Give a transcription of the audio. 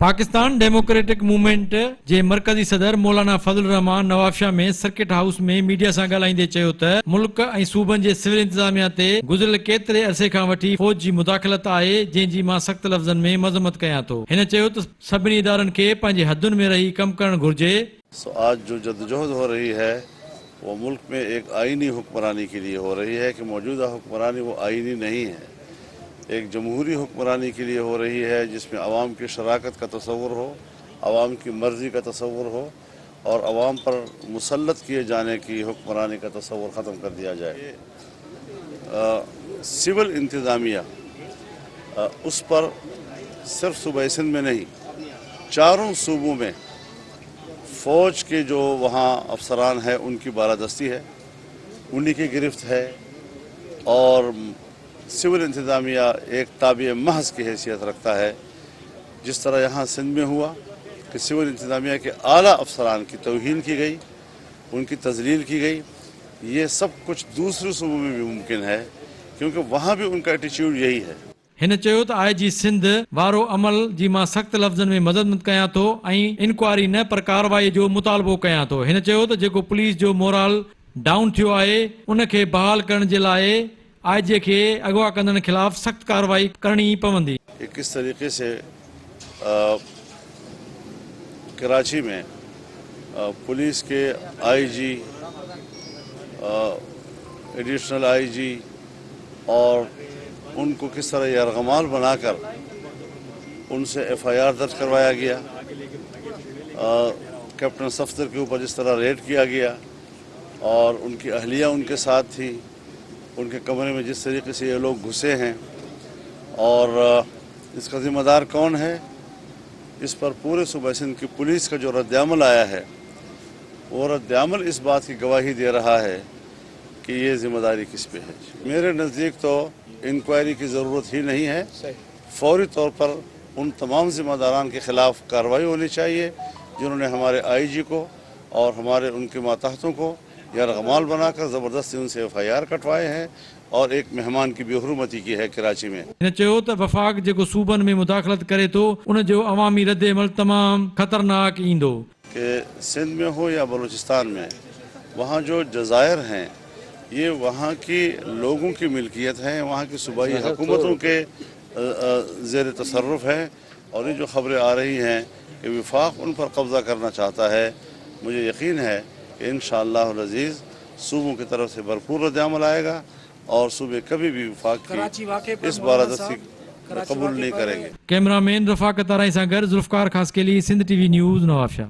Pakistan democratic movement जे मरकजी सदर मौलाना फजल रहमान नवाबशाह में सर्किट हाउस में मीडिया सां ॻाल्हाईंदे चयो त मुल्क ऐं सूबनि जे सिविल इंतजामिया ते गुज़िरियल केतिरे अरसे खां वठी फौज जी मुदाख़लत आहे, जंहिंजी मां सख़्त लफ़्ज़नि में मज़म्मत कयां थो। हिन चयो त सभिनी इदारनि खे पंहिंजे हदुनि में रही कमु करणु घुर्जे। आज जो जद्दोजहद हो रही है वो मुल्क में एक आईनी हुक्मरानी के लिए हो रही है कि मौजूदा हुक्मरानी वो आईनी नहीं है, एक जमहूरी हुक्मरानी के लिए हो रही है जिसमें अवाम की शराकत का तसव्वुर हो, अवाम की मर्ज़ी का तसव्वुर हो और अवाम पर मुसल्लत किए जाने की हुक्मरानी का तसव्वुर ख़त्म कर दिया जाए। सिविल इंतज़ामिया उस पर सिर्फ सूबे सिंध में नहीं, चारों सूबों में फ़ौज के जो वहाँ अफसरान हैं उनकी बालादस्ती है, उन्हीं की गिरफ्त है और सिविल इंतज़ामिया एक ताबिए महज की हैसियत रखता है। जिस तरह यहाँ सिंध में हुआ कि सिविल इंतज़ामिया के आला अफसरान की तौहीन की गई, उनकी तज़लील की गई, ये सब कुछ दूसरे सूबों में भी मुमकिन है क्योंकि वहाँ भी उनका एटीट्यूड यही है। हिन चयो त IG सिंध वारो अमल जी मां सख़्त लफ़्ज़नि में मज़म्मत कयां थो ऐं इंक्वायरी न पर कार्रवाई जो मुतालबो कयां थो। हिन चयो त जेको पुलिस जो मोराल डाउन थियो आहे उन खे बहाल करण जे लाइ IG खे अगवा कंदड़नि खिलाफ़ सख़्त कार्रवाई करणी पवंदी। किस तरीके से कराची में पुलिस के IG, एडिशनल IG और उनको किस तरह यरगमाल बनाकर उनसे FIR दर्ज करवाया गया, कैप्टन सफ्दर के ऊपर जिस तरह रेड किया गया और उनकी अहलिया उनके साथ थी, उनके कमरे में जिस तरीके से ये लोग घुसे हैं और इसका ज़िम्मेदार कौन है, इस पर पूरे सूबे सिंध की पुलिस का जो रद्द-ए-अमल आया है वो रद्द-ए-अमल इस बात की गवाही दे रहा है कि ये ज़िम्मेदारी किस पे है। मेरे नज़दीक तो इंक्वायरी की ज़रूरत ही नहीं है, फौरी तौर पर उन तमाम ज़िम्मेदारान के ख़िलाफ़ कार्रवाई होनी चाहिए जिन्होंने हमारे IG को और हमारे उनके मातहतों को यरगमाल बनाकर ज़बरदस्ती उनसे FIR कटवाए हैं और एक मेहमान की बेहुरमती की है कराची में। हिन चयो त वफ़ाक़ जेको सूबनि में मुदाख़लत करे थो उन जो अवामी रद्द अमल तमामु ख़तरनाक ईंदो। कि सिंध में हो या बलूचिस्तान में, वहाँ जो जज़ायर हैं ये वहाँ की लोगों की मिल्कियत है, वहाँ की सूबाई हुकूमतों के ज़ेर तसर्रुफ़ है और ये जो ख़बरें आ रही हैं कि वफ़ाक़ उन पर कब्ज़ा करना चाहता है, मुझे यकीन है कि इंशाअल्लाहुल अज़ीज़ सूबों की तरफ से भरपूर रद्द-ए-अमल आएगा और सूबे कभी भी वफ़ाक़ की इस बारादस्ती कबूल नहीं करेंगे। कैमरामैन रफ़ाकत आराई सां गॾु ज़ुल्फ़कार ख़ासकेली, सिंध TV न्यूज़, नवाबशाह।